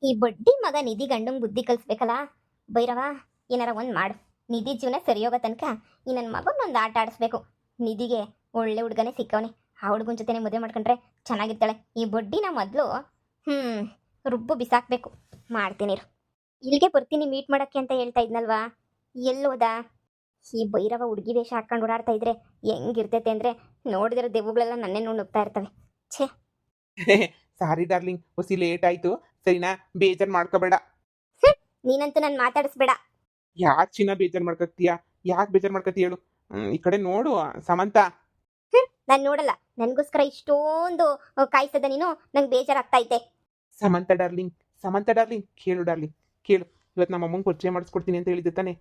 ಈ ಬಡ್ಡಿ ಮಗ ನಿಧಿ ಗಂಡಂಗ್ ಬುದ್ಧಿ ಕಲಿಸ್ಬೇಕಲ್ಲ. ಭೈರವ, ಏನಾರ ಒಂದು ಮಾಡು. ನಿಧಿ ಜೀವನ ಸರಿ ಹೋಗೋ ತನಕ ಈ ನನ್ನ ಮಗನೊಂದು ಆಟ ಆಡಿಸ್ಬೇಕು. ನಿಧಿಗೆ ಒಳ್ಳೆ ಹುಡುಗನೇ ಸಿಕ್ಕವನೆ. ಆ ಹುಡುಗನ ಜೊತೆನೆ ಮದುವೆ ಮಾಡ್ಕೊಂಡ್ರೆ ಚೆನ್ನಾಗಿರ್ತಾಳೆ. ಈ ಬಡ್ಡಿನ ಮೊದಲು ರುಬ್ಬು ಬಿಸಾಕ್ಬೇಕು. ಮಾಡ್ತೀನಿ ಇರು. ಇಲ್ಲಿಗೆ ಬರ್ತೀನಿ ಮೀಟ್ ಮಾಡೋಕ್ಕೆ ಅಂತ ಹೇಳ್ತಾ ಇದ್ನಲ್ವಾ, ಎಲ್ಲೋದ? ಈ ಭೈರವ ಹುಡುಗಿ ವೇಷ ಹಾಕೊಂಡು ಓಡಾಡ್ತಾ ಇದ್ರೆ ಹೆಂಗಿರ್ತೈತೆ ಅಂದರೆ, ನೋಡಿದಿರೋ ದೆವ್ವಗಳೆಲ್ಲ ನನ್ನೇ ನೋಡಿ ನುಗ್ತಾ ಇರ್ತವೆ. ಛೇ. ಸಾರಿ ಡಾರ್ಲಿಂಗ್, ಹೊಸಿ ಲೇಟ್ ಆಯ್ತು, ಸರಿನಾ? ಬೇಜಾರು ಮಾಡ್ಕೋಬೇಡ. ನೀನಂತೂ ನಾನು ಮಾತಾಡಿಸ್ಬೇಡ. ಯಾಕೆ ಚಿನ್ನ ಬೇಜಾರು ಮಾಡ್ಕೊತೀಯಾ? ಯಾಕೆ ಬೇಜಾರು ಮಾಡ್ಕೊತೀಯ ಹೇಳು? ಈ ಕಡೆ ನೋಡು ಸಮಂತ. ನಾನು ನೋಡಲ್ಲ. ನನಗೋಸ್ಕರ ಇಷ್ಟೊಂದು ಕಾಯಿಸದ ನೀನು, ನಂಗೆ ಬೇಜಾರಾಗ್ತಾ ಐತೆ. ಸಮಂತ ಡಾರ್ಲಿಂಗ್, ಸಮಂತ ಡಾರ್ಲಿಂಗ್, ಕೇಳು ಡಾರ್ಲಿಂಗ್, ಕೇಳು. ಇವತ್ತು ನಮ್ಮ ಅಮ್ಮಂಗೆ ಪರಿಚಯ ಮಾಡಿಸ್ಕೊಡ್ತೀನಿ ಅಂತ ಹೇಳಿದ್ದೆ ತಾನೆ?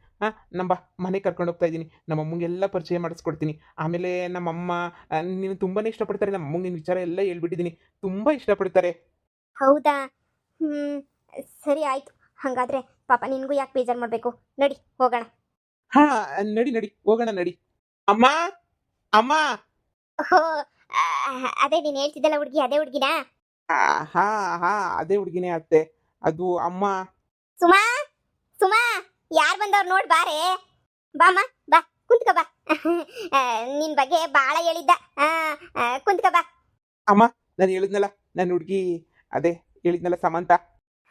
ನಮ್ಮ ಮನೆ ಕರ್ಕೊಂಡು ಹೋಗ್ತಾ ಇದ್ದೀನಿ. ನಮ್ಮ ಅಮ್ಮಂಗೆಲ್ಲ ಪರಿಚಯ ಮಾಡಿಸ್ಕೊಡ್ತೀನಿ. ಆಮೇಲೆ ನಮ್ಮಮ್ಮ ನೀನು ತುಂಬಾ ಇಷ್ಟಪಡ್ತಾರೆ. ನಮ್ಮ ಅಮ್ಮಂಗೆ ನಿನ್ನ ವಿಚಾರ ಎಲ್ಲ ಹೇಳ್ಬಿಟ್ಟಿದ್ದೀನಿ. ತುಂಬ ಇಷ್ಟಪಡ್ತಾರೆ. ಹೌದಾ? ಸರಿ ಆಯ್ತು. ಹಾಗಾದ್ರೆ ಪಾಪ ನಿನಗೂ ಯಾಕೆ ಬೇಜಾರು ಮಾಡಬೇಕು? ನಡಿ ಹೋಗೋಣ. ಹಾ, ನಡಿ ನಡಿ ಹೋಗೋಣ, ನಡಿ. ಅಮ್ಮ, ಅಮ್ಮ. ಓಹೋ, ಅದೇ ನೀನು ಹೇಳ್ತಿದ್ದಲ್ಲ ಹುಡುಗಿ, ಅದೇ ಹುಡುಗಿನಾ? ಹಾ ಹಾ, ಅದೇ ಹುಡುಗಿನೇ ಅತ್ತೆ. ಅದು ಅಮ್ಮ. ಸುಮಾ, ಸುಮಾ, ಯಾರು ಬಂದವ್ರು ನೋಡ್ ಬಾರೆ. ಬಾಮ್ಮ, ಬಾ ಕುಂತ್ಕ ಬಾ. ನಿನ್ ಬಗ್ಗೆ ಬಾಳ ಹೇಳಿದ್ದ. ಕುಂತ್ಕ ಬಾ. ಅಮ್ಮ, ನಾನು ಹೇಳಿದ್ನಲ್ಲ ನನ್ನ ಹುಡುಗಿ, ಅದೇ ಹೇಳಿದ್ನಲ್ಲ ಸಮಂತ.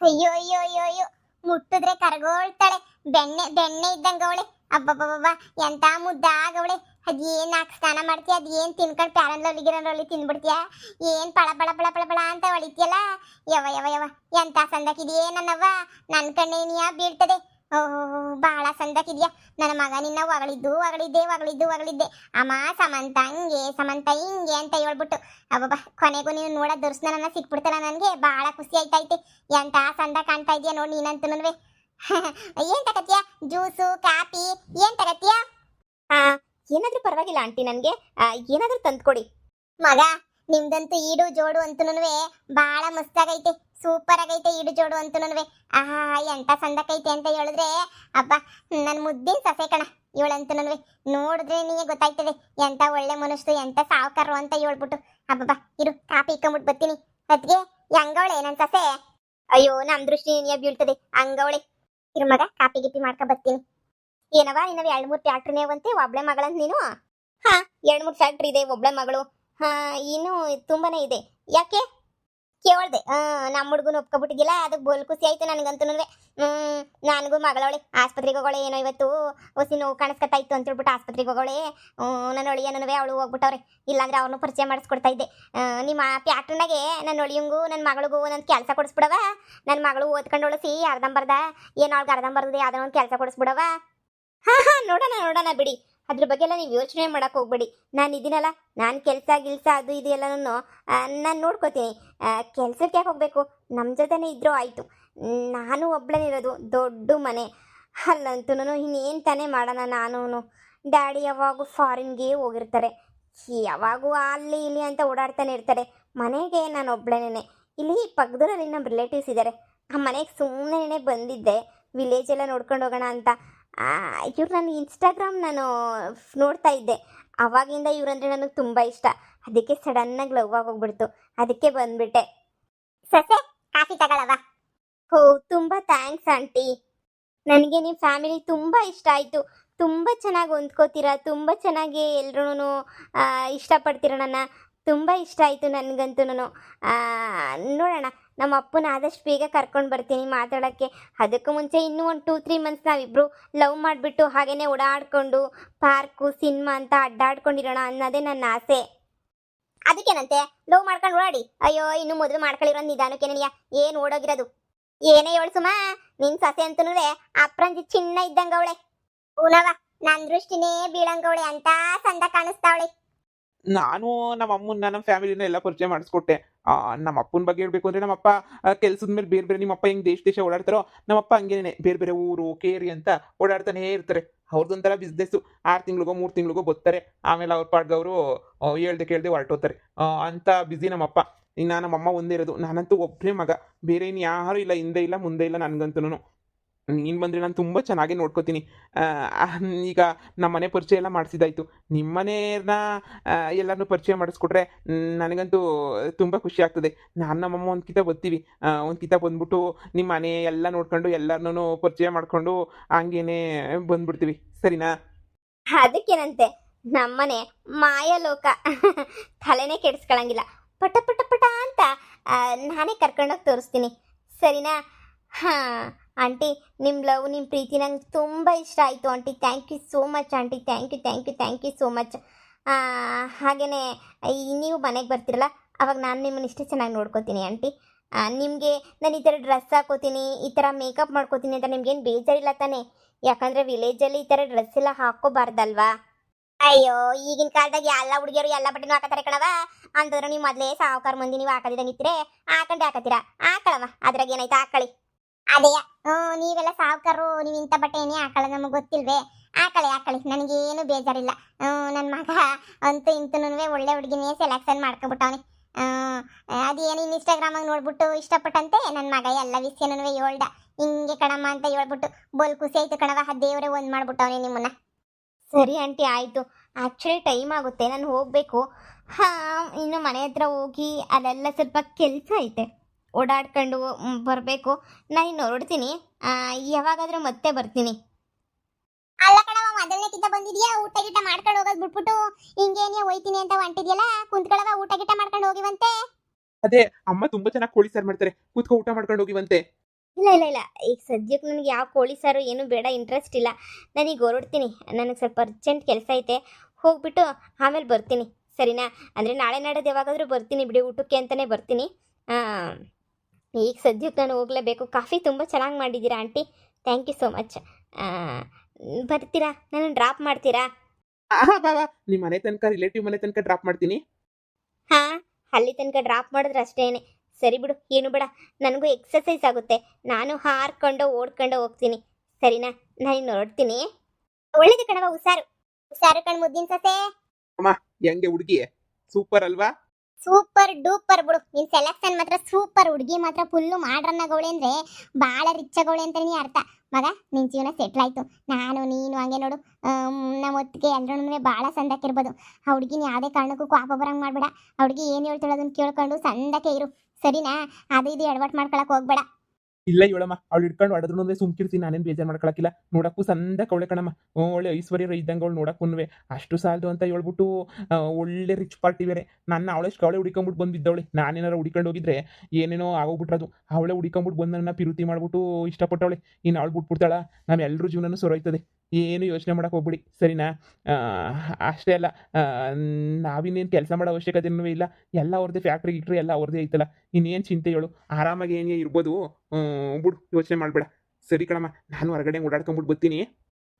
ಅಯ್ಯೋ ಅಯ್ಯೋ ಅಯ್ಯೋ ಅಯ್ಯೋ, ಮುಟ್ಟಿದ್ರೆ ಕರಗೋಳ್ತಾಳೆ. ಬೆಣ್ಣೆ ಬೆಣ್ಣೆ ಇದ್ದಂಗ ಅವಳೆ. ಅಬ್ಬಬ್ಬಬ್ಬ, ಎಂತ ಮುದ್ದಾಗವಳೆ. ಅದೇನ್ ಹಾಕಿ ಸ್ನಾನ ಮಾಡ್ತೀಯ? ಅದೇನ್ ತಿನ್ಕೊಂಡು ಪ್ಯಾರನ್ಲಲ್ಲಿ ಗಿರನ್ಲಲ್ಲಿ ತಿನ್ಬಿಡ್ತೀಯ? ಏನ್ ಪಳ ಪಳ ಪಳ ಪಳ ಪಳ ಅಂತ ಹೊಳಿತೀಯಲ್ಲ. ಯವ ಯವ ಯವ, ಎಂತ ಸಂದಕಿದೆಯೇ ನನ್ನವ್ವ. ನನ್ನ ಕಣ್ಣೇನಿಯ ಬೀಳ್ತದೆ. ಬಹಳ ಸಂದಕಿದ್ಯಾ ನನ್ನ ಮಗ. ನಿನ್ನ ಹೊಗಳಿದ್ದೆ. ಅಮ್ಮ ಸಮಂತ ಹಂಗೆ, ಸಮಂತ ಹಿಂಗೆ ಅಂತ ಹೇಳ್ಬಿಟ್ಟು ಅಬ್ಬಬ್ಬ, ಕೊನೆಗೂ ನೀನು ನೋಡೋ ದರ್ಶನ ಸಿಕ್ಬಿಡ್ತಲ್ಲ. ನನಗೆ ಬಹಳ ಖುಷಿ ಆಯ್ತೈತೆ. ಎಂತ ಸಂದ ಕಾಣ್ತಾ ಇದೆಯಾ ನೋಡಿ ನೀನಂತೂ. ಏನ್ ತಗತ್ತೀಯ? ಜ್ಯೂಸು, ಕಾಫಿ ಏನ್ ತಗತ್ತೀಯ? ಏನಾದ್ರೂ ಪರವಾಗಿಲ್ಲ ಆಂಟಿ, ನನಗೆ ಏನಾದ್ರೂ ತಂದ್ಕೊಡಿ. ಮಗ, ನಿಮ್ದಂತೂ ಈಡು ಜೋಡು ಅಂತನೂ ಬಹಳ ಮಸ್ತಾಗೈತೆ. ಸೂಪರ್ ಆಗೈತೆ ಈಡು ಜೋಡು ಅಂತನೂ. ಎಂತ ಸಂದಕೈತೆ ಅಂತ ಹೇಳಿದ್ರೆ, ಅಬ್ಬ ನನ್ನ ಮುದ್ದಿನ ಸಸೆ ಕಣ ಇವಳಂತನೂ. ನೋಡಿದ್ರೆ ನೀಗೆ ಗೊತ್ತಾಯ್ತದೆ ಎಂತ ಒಳ್ಳೆ ಮನುಷ್ಯರು, ಎಂತ ಸಾವುಕಾರರು ಅಂತ ಹೇಳ್ಬಿಟ್ಟು. ಅಬ್ಬಬ್ಬ, ಇರು ಕಾಫಿ ಇಕ್ಕೊಂಬಿಟ್ಟು ಬರ್ತೀನಿ. ಅದ್ಗೆ ಹಂಗವಳೆ ನನ್ನ ಸಸೆ. ಅಯ್ಯೋ, ನಮ್ ದೃಷ್ಟಿ ನೀಯ ಬೀಳ್ತದೆ ಹಂಗವಳೆ. ಇರು ಮಗ, ಕಾಫಿ ಗಿಪಿ ಮಾಡ್ಕೊ ಬರ್ತೀನಿ. ಏನವ, ನಿನ್ನವ 2-3 ಫ್ಯಾಕ್ಟ್ರಿನೇವಂತೆ, ಒಬ್ಳೆ ಮಗಳಂತ ನೀನು? 2-3 ಫ್ಯಾಕ್ಟ್ರಿ ಇದೆ, ಒಬ್ಳೆ ಮಗಳು. ಇನ್ನು ತುಂಬಾನೇ ಇದೆ. ಯಾಕೆ ಕೇಳ್ದೆ? ನಮ್ಮ ಹುಡುಗನ ಒಪ್ಕೊಬಿಟ್ಟಿದ್ದಿಲ್ಲ, ಅದಕ್ಕೆ ಬೋಲ್ ಖುಷಿ ಆಯ್ತು ನನಗಂತೂ. ನನಗೂ ಮಗಳವಳೆ ಆಸ್ಪತ್ರೆಗೆ ಹೋಗೋಳೆ. ಏನೋ ಇವತ್ತು ಹೊಸಿ ನೋವು ಕಾಣಿಸ್ಕೊತಾ ಇತ್ತು ಅಂತ ಹೇಳ್ಬಿಟ್ಟು ಆಸ್ಪತ್ರೆಗೆ ಹೋಗೋಳೆ. ನನ್ನ ಒಳಿಯನೂ ಅವಳು ಹೋಗ್ಬಿಟ್ಟವ್ರೆ. ಇಲ್ಲಾಂದ್ರೆ ಅವ್ರನ್ನೂ ಪರಿಚಯ ಮಾಡಿಸ್ಕೊಡ್ತಾ ಇದ್ದೆ. ನಿಮ್ಮ ಫ್ಯಾಕ್ಟ್ರಿನಾಗೆ ನನ್ನ ಒಳಿಯಂಗೂ ನನ್ನ ಮಗಳಿಗೂ ನನ್ನ ಕೆಲಸ ಕೊಡಿಸ್ಬಿಡವ. ನನ್ನ ಮಗಳು ಓದ್ಕೊಂಡು ಸಿ ಅರ್ಧಂಬರ್ಧ ಏನೋ ಅವ್ಳಿಗೆ ಅರ್ಧಂಬರ್ದು ಯಾವುದೋ ಒಂದು ಕೆಲಸ ಕೊಡಿಸ್ಬಿಡವ. ನೋಡೋಣ ಬಿಡಿ. ಅದ್ರ ಬಗ್ಗೆ ಎಲ್ಲ ನೀವು ಯೋಚನೆ ಮಾಡಕ್ಕೆ ಹೋಗ್ಬೇಡಿ. ನಾನು ಇದೀನಲ್ಲ, ನಾನು ಕೆಲಸ ಗಿಲ್ಸ ಅದು ಇದು ಎಲ್ಲನೂ ನಾನು ನೋಡ್ಕೋತೀನಿ. ಕೆಲ್ಸಕ್ಕೆ ಯಾಕೆ ಹೋಗಬೇಕು? ನಮ್ಮ ಜೊತೆನೇ ಇದ್ರೂ ಆಯಿತು. ನಾನು ಒಬ್ಳೇನಿರೋದು, ದೊಡ್ಡ ಮನೆ ಅಲ್ಲಂತೂ. ಇನ್ನೇನು ತಾನೇ ಮಾಡೋಣ ನಾನು. ಡ್ಯಾಡಿ ಯಾವಾಗೂ ಫಾರಿನ್ಗೆ ಹೋಗಿರ್ತಾರೆ. ಯಾವಾಗೂ ಅಲ್ಲಿ ಇಲ್ಲಿ ಅಂತ ಓಡಾಡ್ತಾನೆ ಇರ್ತಾರೆ. ಮನೆಗೆ ನಾನು ಒಬ್ಳೇನೆ. ಇಲ್ಲಿ ಪಕ್ಕದೂರಲ್ಲಿ ನಮ್ಮ ರಿಲೇಟಿವ್ಸ್ ಇದ್ದಾರೆ. ಆ ಮನೆಗೆ ಸುಮ್ಮನೆ ಬಂದಿದ್ದೆ, ವಿಲೇಜ್ ಎಲ್ಲ ನೋಡ್ಕೊಂಡು ಹೋಗೋಣ ಅಂತ. ಇವ್ರು ನನ್ನ ಇನ್ಸ್ಟಾಗ್ರಾಮ್ ನಾನು ನೋಡ್ತಾ ಇದ್ದೆ. ಅವಾಗಿಂದ ಇವ್ರಂದ್ರೆ ನನಗೆ ತುಂಬ ಇಷ್ಟ. ಅದಕ್ಕೆ ಸಡನ್ನಾಗಿ ಲವ್ ಆಗೋಗ್ಬಿಡ್ತು. ಅದಕ್ಕೆ ಬಂದ್ಬಿಟ್ಟೆ. ಸಸೆ, ಕಾಫಿ ತಗೊಳವ? ಹೋ, ತುಂಬ ಥ್ಯಾಂಕ್ಸ್ ಆಂಟಿ. ನನಗೆ ನಿಮ್ಮ ಫ್ಯಾಮಿಲಿ ತುಂಬ ಇಷ್ಟ ಆಯಿತು. ತುಂಬ ಚೆನ್ನಾಗಿ ಹೊಂದ್ಕೋತೀರಾ, ತುಂಬ ಚೆನ್ನಾಗಿ ಎಲ್ರೂ ಇಷ್ಟಪಡ್ತೀರ ನನ್ನ. ತುಂಬ ಇಷ್ಟ ಆಯಿತು ನನಗಂತೂ. ನೋಡೋಣ, ನಮ್ಮ ಅಪ್ಪನ ಆದಷ್ಟು ಬೇಗ ಕರ್ಕೊಂಡು ಬರ್ತೀನಿ ಮಾತಾಡೋಕ್ಕೆ. ಅದಕ್ಕೂ ಮುಂಚೆ ಇನ್ನೂ ಒಂದು 2-3 ಮಂತ್ಸ್ ನಾವಿಬ್ಬರು ಲವ್ ಮಾಡಿಬಿಟ್ಟು ಹಾಗೇ ಓಡಾಡಿಕೊಂಡು ಪಾರ್ಕು ಸಿನಿಮಾ ಅಂತ ಅಡ್ಡಾಡ್ಕೊಂಡಿರೋಣ ಅನ್ನೋದೇ ನನ್ನ ಆಸೆ. ಅದಕ್ಕೇನಂತೆ, ಲವ್ ಮಾಡ್ಕೊಂಡು ಓಡಾಡಿ. ಅಯ್ಯೋ, ಇನ್ನೂ ಮದುವೆ ಮಾಡ್ಕೊಳ್ಳಿರೋ ನಿಧಾನಕ್ಕೆ ನನಗೆ ಏನು ಓಡೋಗಿರೋದು. ಏನೇ ಹೇಳು ಸುಮಾ, ನಿನ್ನ ಸಸೆ ಅಂತನೂ ಅಪ್ರಂಜಿ ಚಿನ್ನ ಇದ್ದಂಗವಳೆ. ಊನವ, ನನ್ನ ದೃಷ್ಟಿನೇ ಬೀಳಂಗವಳೆ ಅಂತ ಸಂದ ಕಾಣಿಸ್ತಾವಳೆ. ನಾನು ನಮ್ಮ ಅಮ್ಮನ ನಮ್ಮ ಫ್ಯಾಮಿಲಿನ ಎಲ್ಲ ಪರಿಚಯ ಮಾಡಿಸ್ಕೊಟ್ಟೆ. ನಮ್ಮ ಅಪ್ಪನ ಬಗ್ಗೆ ಹೇಳ್ಬೇಕು ಅಂದರೆ, ನಮ್ಮಪ್ಪ ಕೆಲಸದ ಮೇಲೆ ಬೇರೆ ಬೇರೆ, ನಿಮ್ಮಪ್ಪ ಹೆಂಗೆ ದೇಶ ಓಡಾಡ್ತಾರೋ ನಮ್ಮಪ್ಪ ಹಂಗೇನೆ ಬೇರೆ ಬೇರೆ ಊರು ಕೇರಿ ಅಂತ ಓಡಾಡ್ತಾನೆ ಇರ್ತಾರೆ. ಅವ್ರದ್ದೊಂಥರ ಬಿಸ್ನೆಸ್ಸು. 6 ತಿಂಗಳಿಗೋ 3 ತಿಂಗಳಿಗೋ ಬರ್ತಾರೆ. ಆಮೇಲೆ ಅವ್ರ ಪಾಡ್ಗವರು ಹೇಳ್ದೆ ಕೇಳ್ದೆ ಹೊರಟೋತಾರೆ. ಅಂತ ಬ್ಯುಸಿ ನಮ್ಮಪ್ಪ. ಇನ್ನು ನಮ್ಮಮ್ಮ ಒಂದೇ ಇರೋದು. ನಾನಂತೂ ಒಬ್ಬನೇ ಮಗ, ಬೇರೆ ಇನ್ನು ಯಾರೂ ಇಲ್ಲ, ಹಿಂದೆ ಇಲ್ಲ ಮುಂದೆ ಇಲ್ಲ ನನಗಂತೂ. ನೀನು ಬಂದರೆ ನಾನು ತುಂಬ ಚೆನ್ನಾಗಿ ನೋಡ್ಕೋತೀನಿ. ಈಗ ನಮ್ಮ ಮನೆ ಪರಿಚಯ ಎಲ್ಲ ಮಾಡಿಸಿದ್ದಾಯ್ತು. ನಿಮ್ಮ ಮನೆಯವ್ರನ್ನ ಎಲ್ಲರನ್ನೂ ಪರಿಚಯ ಮಾಡಿಸ್ಕೊಟ್ರೆ ನನಗಂತೂ ತುಂಬ ಖುಷಿ ಆಗ್ತದೆ. ನಾನು ನಮ್ಮಮ್ಮ ಒಂದು ಕಿತ ಬರ್ತೀವಿ. ಒಂದು ಕಿತ ಬಂದ್ಬಿಟ್ಟು ನಿಮ್ಮ ಮನೆ ಎಲ್ಲ ನೋಡ್ಕೊಂಡು ಎಲ್ಲರನ್ನೂ ಪರಿಚಯ ಮಾಡಿಕೊಂಡು ಹಂಗೇನೆ ಬಂದ್ಬಿಡ್ತೀವಿ, ಸರಿನಾ? ಅದಕ್ಕೇನಂತೆ, ನಮ್ಮನೆ ಮಾಯಲೋಕ. ತಲೆನೇ ಕೆಡಿಸ್ಕೊಳಂಗಿಲ್ಲ. ಪಟ ಪಟ ಪಟ ಅಂತ ನಾನೇ ಕರ್ಕೊಂಡೋಗಿ ತೋರಿಸ್ತೀನಿ, ಸರಿನಾ? ಹಾಂ ಆಂಟಿ, ನಿಮ್ಮ ಲವ್ ನಿಮ್ಮ ಪ್ರೀತಿ ನಂಗೆ ತುಂಬ ಇಷ್ಟ ಆಯಿತು aunty. Thank you so much aunty. Thank you thank you thank you so much. ಹಾಗೆಯೇ ನೀವು ಮನೆಗೆ ಬರ್ತೀರಲ್ಲ, ಅವಾಗ ನಾನು ನಿಮ್ಮನ್ನ ಇಷ್ಟೇ ಚೆನ್ನಾಗಿ ನೋಡ್ಕೋತೀನಿ ಆಂಟಿ. ನಿಮಗೆ ನಾನು ಈ ಥರ ಡ್ರೆಸ್ ಹಾಕೋತೀನಿ, ಈ ಥರ ಮೇಕಪ್ ಮಾಡ್ಕೋತೀನಿ ಅಂತ ನಿಮ್ಗೇನು ಬೇಜಾರಿಲ್ಲ ತಾನೇ? ಯಾಕಂದರೆ ವಿಲೇಜಲ್ಲಿ ಈ ಥರ ಡ್ರೆಸ್ ಎಲ್ಲ ಹಾಕ್ಕೋಬಾರ್ದಲ್ವಾ? ಅಯ್ಯೋ, ಈಗಿನ ಕಾಲದಾಗ ಎಲ್ಲ ಹುಡುಗಿಯರು ಎಲ್ಲ ಬಟ್ಟೆನೂ ಹಾಕತಾರೆ ಕಣವ. ಅಂತಂದ್ರೆ ನೀವು ಮೊದಲೇ ಸಾವುಕಾರ ಮಂದಿ ನೀವು ಹಾಕದಿದ್ದಂಗಿದ್ರೆ ಹಾಕೊಂಡೆ ಹಾಕತ್ತೀರಾ. ಹಾಕಳವ, ಅದ್ರಾಗ ಏನಾಯ್ತು, ಹಾಕಳಿ. ಅದೇ ನೀವೆಲ್ಲ ಸಾವುಕಾರರು, ನೀವು ಇಂಥ ಬಟ್ಟೆ ಏನೇ ಹಾಕೊಳ್ಳೋದು ನಮಗೆ ಗೊತ್ತಿಲ್ವೇ? ಹಾಕಳಿ, ನನಗೇನು ಬೇಜಾರಿಲ್ಲ. ನನ್ನ ಮಗ ಅಂತೂ ಇಂತನೂ ಒಳ್ಳೆ ಹುಡುಗಿನೇ ಸೆಲೆಕ್ಷನ್ ಮಾಡ್ಕೊಬಿಟ್ಟವನಿ. ಅದೇನು ಇನ್ಸ್ಟಾಗ್ರಾಮಾಗ ನೋಡ್ಬಿಟ್ಟು ಇಷ್ಟಪಟ್ಟಂತೆ ನನ್ನ ಮಗ ಎಲ್ಲ ವಿಷಯನೂ ಹೇಳ್ದ. ಹಿಂಗೆ ಕಣಮ್ಮ ಅಂತ ಹೇಳ್ಬಿಟ್ಟು ಬೋಲ್ ಖುಷಿ ಆಯ್ತು ಕಣವ. ದೇವರೇ ಒಂದು ಮಾಡ್ಬಿಟ್ಟವನಿ ನಿಮ್ಮನ್ನ. ಸರಿ ಆಂಟಿ, ಆಯಿತು. ಆ್ಯಕ್ಚುಲಿ ಟೈಮ್ ಆಗುತ್ತೆ, ನಾನು ಹೋಗಬೇಕು. ಹಾಂ, ಇನ್ನು ಮನೆ ಹತ್ರ ಹೋಗಿ ಅದೆಲ್ಲ ಸ್ವಲ್ಪ ಕೆಲಸ ಐತೆ, ಓಡಾಡ್ಕೊಂಡು ಬರಬೇಕು. ನಾನು ಇನ್ನು ಹೊರಡ್ತೀನಿ. ಯಾವಾಗಾದರೂ ಮತ್ತೆ ಬರ್ತೀನಿ. ಅಲ್ಲ ಕಣವ, ಮೊದಲನೇ ಕಿತ್ತ ಬಂದಿದ್ಯಾ, ಊಟ ಗಿಟ ಮಾಡ್ಕೊಂಡು ಹೋಗೋದು ಬಿಟ್ಬಿಟ್ಟು ಹಿಂಗೇನೇ ಹೋಯ್ತೀನಿ ಅಂತ ಹೊಂಟಿದ್ಯಲ್ಲ, ಕುಂತ್ಕೊಳ್ಳವ, ಊಟ ಗಿಟ ಮಾಡ್ಕೊಂಡು ಹೋಗಿವಂತೆ. ಅದೇ ಅಮ್ಮ ತುಂಬ ಚೆನ್ನಾಗಿ ಕೋಳಿ ಸಾರು ಮಾಡ್ತಾರೆ, ಕೂತ್ಕೊ ಊಟ ಮಾಡ್ಕೊಂಡು ಹೋಗಿವಂತೆ. ಇಲ್ಲ, ಈಗ ಸದ್ಯಕ್ಕೆ ನನಗೆ ಯಾವ ಕೋಳಿ ಸಾರು ಏನು ಬೇಡ, ಇಂಟ್ರೆಸ್ಟ್ ಇಲ್ಲ. ನಾನೀಗ ಹೊರಡ್ತೀನಿ. ನನಗೆ ಸ್ವಲ್ಪ ಅರ್ಜೆಂಟ್ ಕೆಲಸ ಐತೆ, ಹೋಗ್ಬಿಟ್ಟು ಆಮೇಲೆ ಬರ್ತೀನಿ, ಸರಿನಾ? ಅಂದರೆ ನಾಳೆ ನಾಡೋದು ಯಾವಾಗಾದರೂ ಬರ್ತೀನಿ ಬಿಡಿ, ಊಟಕ್ಕೆ ಅಂತಲೇ ಬರ್ತೀನಿ. ಈಗ ಸದ್ಯಕ್ಕೆ ನಾನು ಹೋಗಲೇಬೇಕು. ಕಾಫಿ ತುಂಬ ಚೆನ್ನಾಗಿ ಮಾಡಿದ್ದೀರಾ aunty, thank you so much. ಬರ್ತೀರಾ? ನಾನು ಡ್ರಾಪ್ ಮಾಡ್ತೀರಾ? ಬಾಬಾ, ನಿಮ್ಮ ಮನೆ ತನಕ, ರಿಲೇಟಿವ್ ಮನೆ ತನಕ ಡ್ರಾಪ್ ಮಾಡ್ತೀನಿ. ಹಾಂ, ಅಲ್ಲಿ ತನಕ ಡ್ರಾಪ್ ಮಾಡಿದ್ರೆ ಅಷ್ಟೇನೆ. ಸರಿ ಬಿಡು, ಏನು ಬೇಡ, ನನಗೂ ಎಕ್ಸಸೈಸ್ ಆಗುತ್ತೆ. ನಾನು ಹಾರ್ಕೊಂಡು ಓಡ್ಕೊಂಡು ಹೋಗ್ತೀನಿ, ಸರಿನಾ? ನಾನು ಇನ್ನು ಹೊರಡ್ತೀನಿ. ಒಳ್ಳೇದು ಕಣವ, ಹುಷಾರು ಕಣ್ ಮುದ್ದಿನ ಸಸೆ. ಅಮ್ಮ, ಹೆಂಗೆ ಹುಡುಗಿ ಸೂಪರ್ ಅಲ್ವಾ? ಸೂಪರ್ ಡೂಪರ್ ಬಿಡು. ನಿನ್ ಸೆಲೆಕ್ಷನ್ ಮಾತ್ರ ಸೂಪರ್. ಹುಡುಗಿ ಮಾತ್ರ ಫುಲ್ಲು ಮಾಡ್ರನ್ನ ಗೌಳೆ ಅಂದ್ರೆ ಭಾಳ ರಿಚ್ ಗೌಳೆ ಅಂತ ನೀ ಅರ್ಥ. ಮಗ, ನಿನ್ ಜೀವನ ಸೆಟ್ಲ್ ಆಯ್ತು. ನಾನು ನೀನು ಹಂಗೆ ನೋಡು, ನಮ್ಮ ಹೊತ್ತಿಗೆ ಎಲ್ಲರೂ ಭಾಳ ಸಂದಕ್ಕಿರ್ಬೋದು. ಆ ಹುಡುಗಿನ ಯಾವುದೇ ಕಾರಣಕ್ಕೂ ಕೋಪ ಬರಂಗೆ ಮಾಡ್ಬೇಡ. ಆ ಹುಡುಗಿ ಏನು ಹೇಳ್ತಾಳೆ ಅದನ್ನ ಕೇಳ್ಕೊಂಡು ಸಂದಕ್ಕೆ ಇರು, ಸರಿನಾ? ಅದು ಇದು ಎಡವಟ್ ಮಾಡ್ಕೊಳಕ್ ಹೋಗ್ಬೇಡ. ಇಲ್ಲ ಇವಳಮ್ಮ, ಅವಳು ಇಟ್ಕೊಂಡು ಹೊಡೆದ್ರು ಸುಮ್ಕಿರ್ತೀನಿ, ನಾನೇನು ಬೇಜಾರು ಮಾಡ್ಕೊಳಕಿಲ್ಲ. ನೋಡಕ್ಕೂ ಸಂದ ಕವಳೆ ಕಣಮ್ಮ, ಒಳ್ಳೆ ಐಶ್ವರ್ಯ ಇದ್ದಂಗೆ ಅವಳು ನೋಡಕ್ಕೂನ್ವೆ. ಅಷ್ಟು ಸಾಲದು ಅಂತ ಹೇಳ್ಬಿಟ್ಟು ಒಳ್ಳೆ ರಿಚ್ ಪಾರ್ಟಿ ಬೇರೆ. ನನ್ನ ಅವಳೆಷ್ಟು ಅವಳೆ ಹುಡಿಕೊಂಬಿಟ್ಟು ಬಂದಿದ್ದವಳೆ. ನಾನೇನಾರು ಹುಡಿಕೊಂಡು ಹೋಗಿದ್ರೆ ಏನೇನೋ ಆಗೋಗ್ಬಿಟ್ರದು. ಅವಳೆ ಹುಡಿಕೊಂಬಿಟ್ಟು ಬಂದು ನನ್ನ ಪಿರುತಿ ಮಾಡ್ಬಿಟ್ಟು ಇಷ್ಟಪಟ್ಟವಳೆ. ಇನ್ನು ಅವಳು ಬಿಟ್ಬಿಡ್ತಾಳ, ನಮ್ಮೆಲ್ಲರೂ ಜೀವನನೂ ಸೊರೈತದೆ. ಏನು ಯೋಚನೆ ಮಾಡಕ್ಕೆ ಹೋಗ್ಬಿಡಿ, ಸರಿನಾ? ಅಷ್ಟೇ ಅಲ್ಲ, ನಾವಿನ್ನೇನು ಕೆಲಸ ಮಾಡೋ ಅವಶ್ಯಕತೆನೂ ಇಲ್ಲ. ಎಲ್ಲ ಅವ್ರದ್ದೇ, ಫ್ಯಾಕ್ಟ್ರಿ ಗಿಕ್ಟ್ರಿ ಎಲ್ಲ ಅವ್ರದ್ದೇ ಐತಲ್ಲ. ಇನ್ನೇನು ಚಿಂತೆ ಹೇಳು, ಆರಾಮಾಗಿ ಏನೇ ಇರ್ಬೋದು. ಬಿಡು, ಯೋಚನೆ ಮಾಡಬೇಡ. ಸರಿ ಕಣಮ್ಮ, ನಾನು ಹೊರಗಡೆ ಓಡಾಡ್ಕೊಂಬಿಟ್ಟು ಬರ್ತೀನಿ.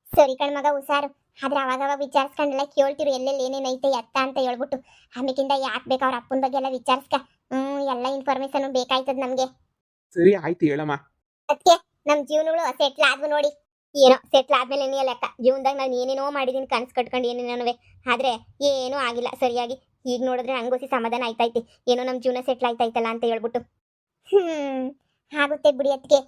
ಸರಿ ಕಣ್ ಮಗ, ಹುಷಾರು. ಆದ್ರೆ ಅವಾಗವ ವಿಚಾರಿಸ್ಕೊಂಡೆಲ್ಲ ಕೇಳ್ತಿರು, ಎಲ್ಲೆಲ್ಲಿ ಏನೇನೈತೆ ಎತ್ತ ಅಂತ ಹೇಳ್ಬಿಟ್ಟು. ಆಮೇಕಿಂದ ಯಾಕೆ ಬೇಕು ಅವ್ರ ಅಪ್ಪನ ಬಗ್ಗೆ ಎಲ್ಲ ವಿಚಾರಿಸ್ಕ. ಎಲ್ಲ ಇನ್ಫಾರ್ಮೇಶನ್ ಬೇಕಾಯ್ತದ ನಮ್ಗೆ. ಸರಿ ಆಯ್ತು ಹೇಳಮ್ಮ. ಅದಕ್ಕೆ ನಮ್ಮ ಜೀವನಗಳು ಸೆಟ್ಲ್ ಆದ್ವು ನೋಡಿ. ಏನೋ ಸೆಟ್ಲ್ ಆದ್ಮೇಲೆ ಏನೇ ಲೆಕ್ಕ. ಜೀವನದಾಗ ನಾನು ಏನೇನೋ ಮಾಡಿದೀನಿ, ಕನ್ಸು ಕಟ್ಕೊಂಡು ಏನೇನೋವೆ, ಆದ್ರೆ ಏನೂ ಆಗಿಲ್ಲ ಸರಿಯಾಗಿ. ಈಗ ನೋಡಿದ್ರೆ ಹಂಗೋಸಿ ಸಮಾಧಾನ ಆಯ್ತೈತಿ, ಏನೋ ನಮ್ಮ ಜೀವನ ಸೆಟ್ಲ್ ಆಯ್ತಾಯ್ತಲ್ಲ ಅಂತ ಹೇಳ್ಬಿಟ್ಟು. ಆಗುತ್ತೆ ಬಿಡಿ ಅದಕ್ಕೆ.